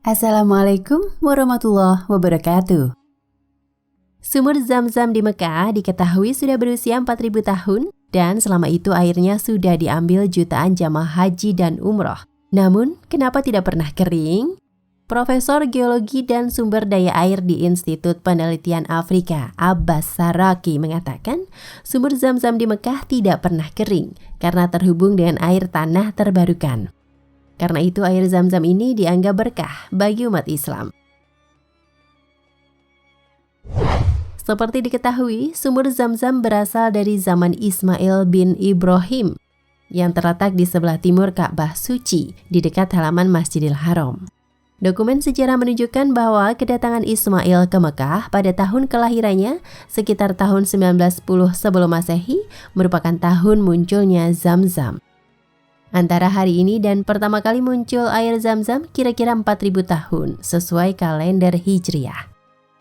Assalamualaikum warahmatullahi wabarakatuh. Sumur Zam-Zam di Mekah diketahui sudah berusia 4.000 tahun dan selama itu airnya sudah diambil jutaan jamaah haji dan umroh. Namun, kenapa tidak pernah kering? Profesor Geologi dan Sumber Daya Air di Institut Penelitian Afrika, Abbas Saraki mengatakan, sumur Zam-Zam di Mekah tidak pernah kering karena terhubung dengan air tanah terbarukan. Karena itu air Zam-Zam ini dianggap berkah bagi umat Islam. Seperti diketahui, sumur Zam-Zam berasal dari zaman Ismail bin Ibrahim yang terletak di sebelah timur Ka'bah suci di dekat halaman Masjidil Haram. Dokumen sejarah menunjukkan bahwa kedatangan Ismail ke Mekah pada tahun kelahirannya sekitar tahun 1910 sebelum Masehi merupakan tahun munculnya Zam-Zam. Antara hari ini dan pertama kali muncul air Zam-Zam kira-kira 4.000 tahun sesuai kalender Hijriah.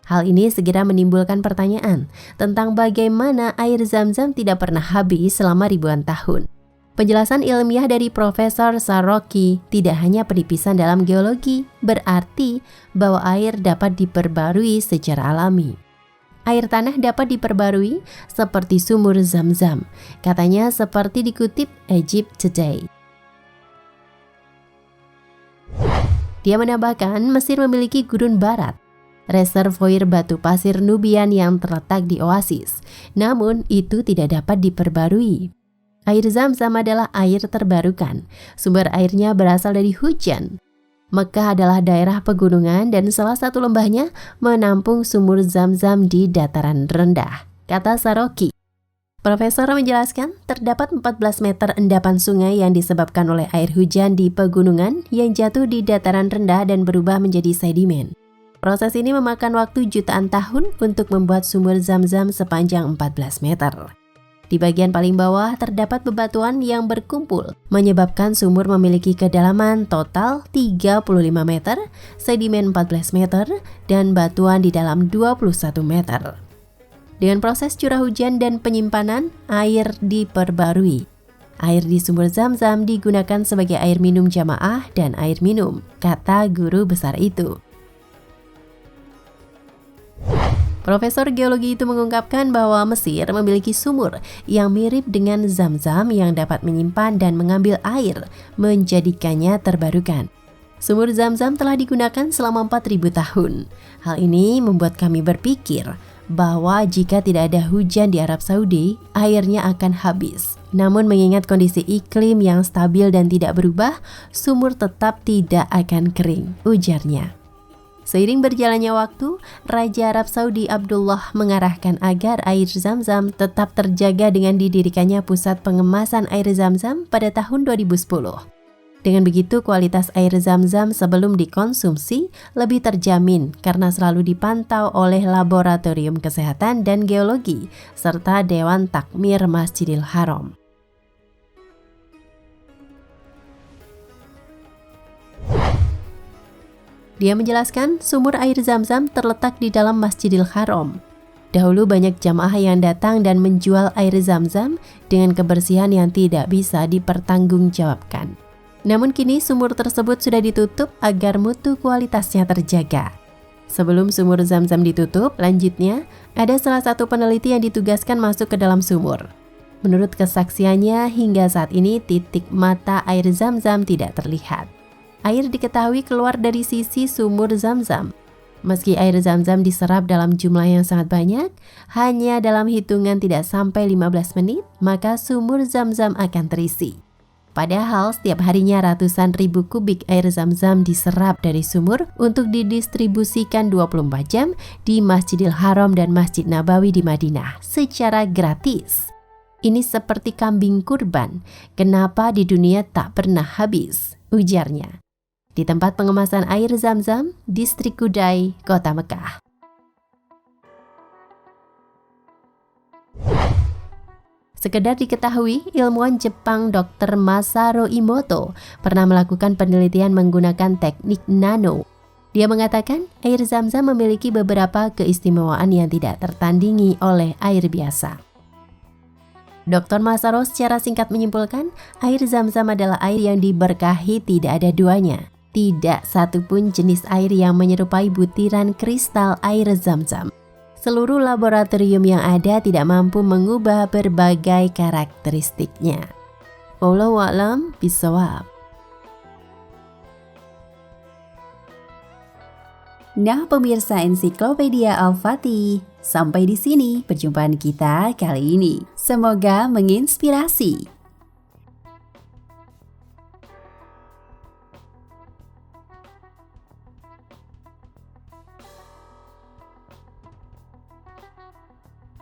Hal ini segera menimbulkan pertanyaan tentang bagaimana air Zam-Zam tidak pernah habis selama ribuan tahun. Penjelasan ilmiah dari Profesor Saraki tidak hanya penipisan dalam geologi, berarti bahwa air dapat diperbarui secara alami. Air tanah dapat diperbarui seperti sumur Zam-Zam, katanya seperti dikutip Egypt Today. Dia menambahkan Mesir memiliki gurun barat, reservoir batu pasir Nubian yang terletak di oasis, namun itu tidak dapat diperbarui. Air Zam-Zam adalah air terbarukan, sumber airnya berasal dari hujan. Mekah adalah daerah pegunungan dan salah satu lembahnya menampung sumur Zam-Zam di dataran rendah, kata Saraki. Profesor menjelaskan terdapat 14 meter endapan sungai yang disebabkan oleh air hujan di pegunungan yang jatuh di dataran rendah dan berubah menjadi sedimen. Proses ini memakan waktu jutaan tahun untuk membuat sumur Zam-Zam sepanjang 14 meter. Di bagian paling bawah terdapat bebatuan yang berkumpul, menyebabkan sumur memiliki kedalaman total 35 meter, sedimen 14 meter, dan batuan di dalam 21 meter. Dengan proses curah hujan dan penyimpanan, air diperbarui. Air di sumur Zam-Zam digunakan sebagai air minum jamaah dan air minum, kata guru besar itu. Profesor geologi itu mengungkapkan bahwa Mesir memiliki sumur yang mirip dengan Zam-Zam yang dapat menyimpan dan mengambil air, menjadikannya terbarukan. Sumur Zam-Zam telah digunakan selama 4.000 tahun. Hal ini membuat kami berpikir bahwa jika tidak ada hujan di Arab Saudi, airnya akan habis. Namun mengingat kondisi iklim yang stabil dan tidak berubah, sumur tetap tidak akan kering, ujarnya. Seiring berjalannya waktu, Raja Arab Saudi Abdullah mengarahkan agar air Zam-Zam tetap terjaga dengan didirikannya pusat pengemasan air Zam-Zam pada tahun 2010. Dengan begitu, kualitas air Zam-Zam sebelum dikonsumsi lebih terjamin karena selalu dipantau oleh Laboratorium Kesehatan dan Geologi serta Dewan Takmir Masjidil Haram. Dia menjelaskan sumur air Zam-Zam terletak di dalam Masjidil Haram. Dahulu banyak jamaah yang datang dan menjual air Zam-Zam dengan kebersihan yang tidak bisa dipertanggungjawabkan. Namun kini sumur tersebut sudah ditutup agar mutu kualitasnya terjaga. Sebelum sumur Zam-Zam ditutup, lanjutnya ada salah satu peneliti yang ditugaskan masuk ke dalam sumur. Menurut kesaksiannya, hingga saat ini titik mata air Zam-Zam tidak terlihat. Air diketahui keluar dari sisi sumur Zam-Zam. Meski air Zam-Zam diserap dalam jumlah yang sangat banyak, hanya dalam hitungan tidak sampai 15 menit, maka sumur Zam-Zam akan terisi. Padahal setiap harinya ratusan ribu kubik air Zam-Zam diserap dari sumur untuk didistribusikan 24 jam di Masjidil Haram dan Masjid Nabawi di Madinah secara gratis. Ini seperti kambing kurban, kenapa di dunia tak pernah habis, ujarnya. Di tempat pengemasan air Zam-Zam, Distrik Kudai, Kota Mekah. Sekedar diketahui, ilmuwan Jepang Dr. Masaru Emoto pernah melakukan penelitian menggunakan teknik nano. Dia mengatakan air Zam-Zam memiliki beberapa keistimewaan yang tidak tertandingi oleh air biasa. Dr. Masaru secara singkat menyimpulkan, air Zam-Zam adalah air yang diberkahi tidak ada duanya. Tidak satupun jenis air yang menyerupai butiran kristal air Zam-Zam. Seluruh laboratorium yang ada tidak mampu mengubah berbagai karakteristiknya. Wallahu a'lam bishawab. Nah pemirsa Ensiklopedia Al-Fatih, sampai di sini perjumpaan kita kali ini. Semoga menginspirasi.